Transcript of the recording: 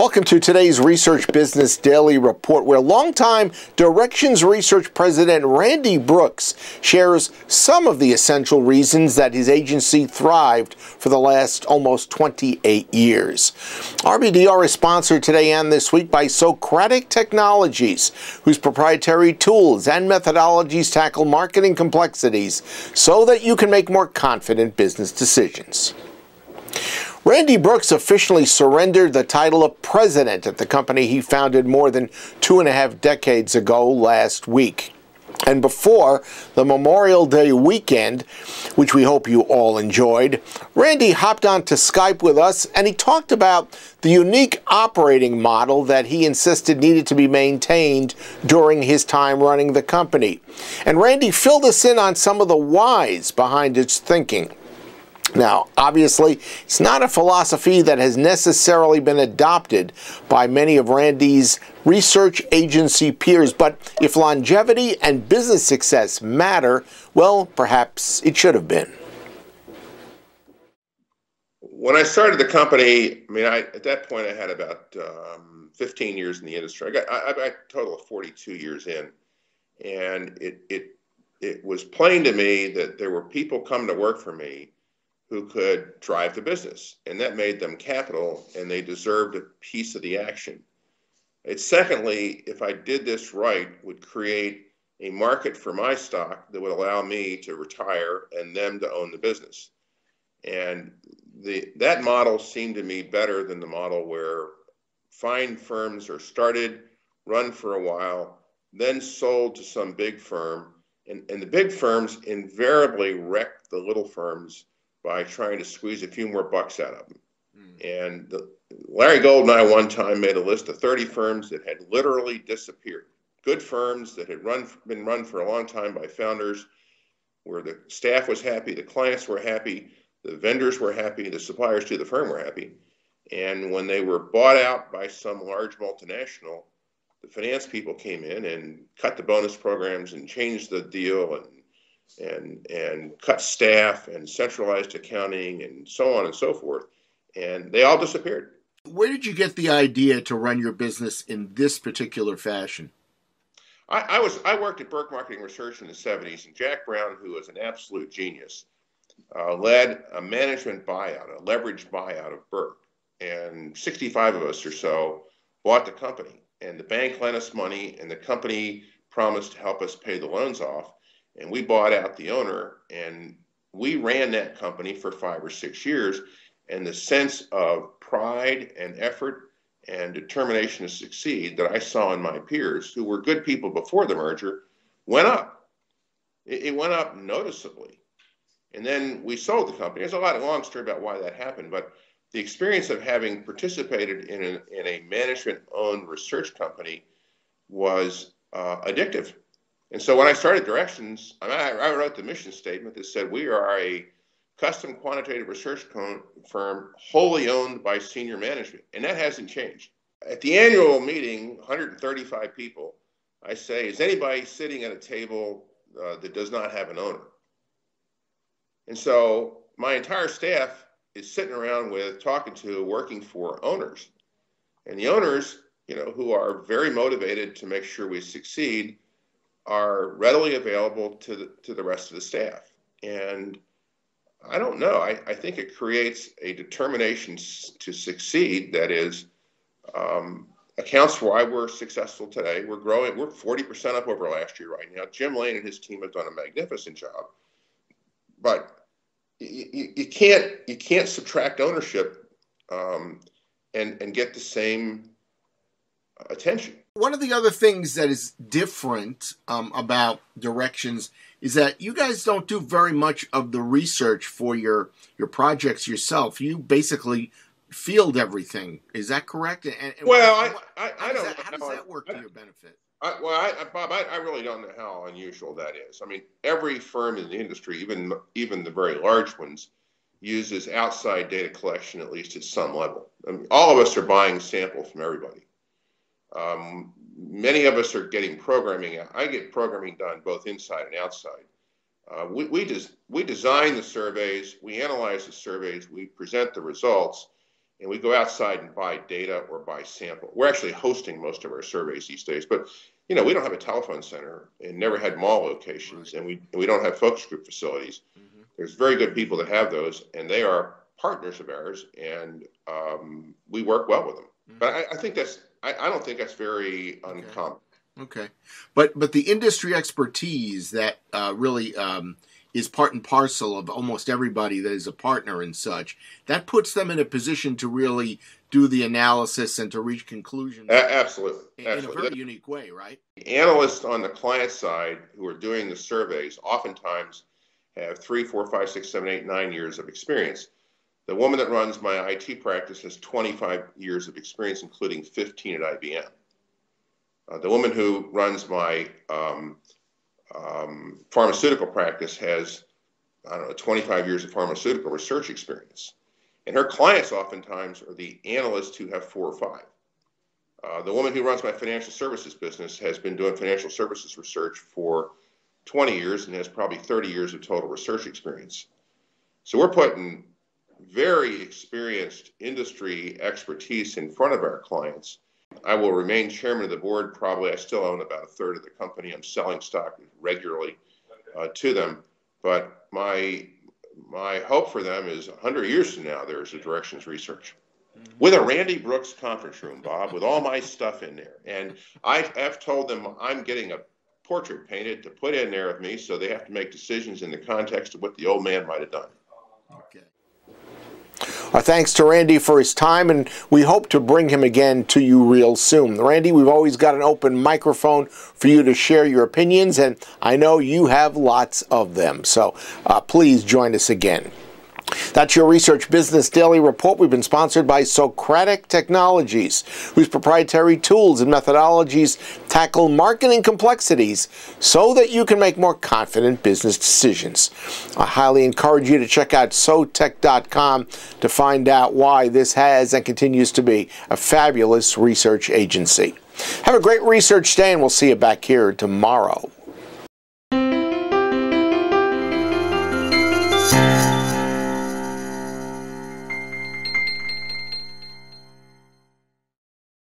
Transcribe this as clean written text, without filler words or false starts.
Welcome to today's Research Business Daily Report, where longtime Directions Research President Randy Brooks shares some of the essential reasons that his agency thrived for the last almost 28 years. RBDR is sponsored today and this week by Socratic Technologies, whose proprietary tools and methodologies tackle marketing complexities so that you can make more confident business decisions. Randy Brooks officially surrendered the title of president at the company he founded more than 2.5 decades ago last week. And before the Memorial Day weekend, which we hope you all enjoyed, Randy hopped onto Skype with us and he talked about the unique operating model that he insisted needed to be maintained during his time running the company. And Randy filled us in on some of the whys behind its thinking. Now, obviously, it's not a philosophy that has necessarily been adopted by many of Randy's research agency peers, but if longevity and business success matter, well, perhaps it should have been. When I started the company, at that point I had about 15 years in the industry. I got a total of 42 years in, and it was plain to me that there were people coming to work for me who could drive the business, and that made them capital, and they deserved a piece of the action. It secondly, if I did this right, would create a market for my stock that would allow me to retire and them to own the business. And that model seemed to me better than the model where fine firms are started, run for a while, then sold to some big firm, and the big firms invariably wreck the little firms by trying to squeeze a few more bucks out of them. And Larry Gold and I one time made a list of 30 firms that had literally disappeared. Good firms that had been run for a long time by founders, where the staff was happy, the clients were happy, the vendors were happy, the suppliers to the firm were happy. And when they were bought out by some large multinational, the finance people came in and cut the bonus programs and changed the deal and cut staff and centralized accounting and so on and so forth. And they all disappeared. Where did you get the idea to run your business in this particular fashion? I worked at Burke Marketing Research in the 70s, and Jack Brown, who was an absolute genius, led a management buyout, a leveraged buyout of Burke. And 65 of us or so bought the company. And the bank lent us money, and the company promised to help us pay the loans off. And we bought out the owner, and we ran that company for 5 or 6 years. And the sense of pride and effort and determination to succeed that I saw in my peers, who were good people before the merger, went up. It went up noticeably. And then we sold the company. There's a long story about why that happened, but the experience of having participated in a management-owned research company was addictive. And so when I started Directions, I wrote the mission statement that said, we are a custom quantitative research firm wholly owned by senior management. And that hasn't changed. At the annual meeting, 135 people, I say, is anybody sitting at a table that does not have an owner? And so my entire staff is sitting around talking to, working for owners. And the owners, who are very motivated to make sure we succeed, are readily available to the rest of the staff. And I don't know, I think it creates a determination to succeed that is accounts for why we're successful today. We're growing, we're 40% up over last year right now. Jim Lane and his team have done a magnificent job. But you can't subtract ownership and get the same attention. One of the other things that is different about Directions is that you guys don't do very much of the research for your projects yourself. You basically field everything. Is that correct? Well, how does that work to your benefit? Bob, I really don't know how unusual that is. Every firm in the industry, even the very large ones, uses outside data collection, at least at some level. All of us are buying samples from everybody. Many of us are getting programming. I get programming done both inside and outside. We design the surveys, we analyze the surveys, we present the results, and we go outside and buy data or buy sample. We're actually hosting most of our surveys these days, but we don't have a telephone center and never had mall locations, and we don't have focus group facilities. Mm-hmm. There's very good people that have those, and they are partners of ours, and we work well with them. Mm-hmm. But I think I don't think that's very uncommon. Okay, but the industry expertise that really is part and parcel of almost everybody that is a partner and such, that puts them in a position to really do the analysis and to reach conclusions. Absolutely. In a very unique way, right? The analysts on the client side who are doing the surveys oftentimes have 3, 4, 5, 6, 7, 8, 9 years of experience. The woman that runs my IT practice has 25 years of experience, including 15 at IBM. The woman who runs my pharmaceutical practice has, 25 years of pharmaceutical research experience. And her clients oftentimes are the analysts who have 4 or 5. The woman who runs my financial services business has been doing financial services research for 20 years and has probably 30 years of total research experience. So we're putting very experienced industry expertise in front of our clients. I will remain chairman of the board. Probably I still own about 1/3 of the company. I'm selling stock regularly to them. But my hope for them is 100 years from now, there's a directions research with a Randy Brooks conference room, Bob, with all my stuff in there. And I've told them I'm getting a portrait painted to put in there of me, so they have to make decisions in the context of what the old man might have done. Okay. Our thanks to Randy for his time, and we hope to bring him again to you real soon. Randy, we've always got an open microphone for you to share your opinions, and I know you have lots of them, so please join us again. That's your Research Business Daily Report. We've been sponsored by Socratic Technologies, whose proprietary tools and methodologies tackle marketing complexities so that you can make more confident business decisions. I highly encourage you to check out sotech.com to find out why this has and continues to be a fabulous research agency. Have a great research day, and we'll see you back here tomorrow.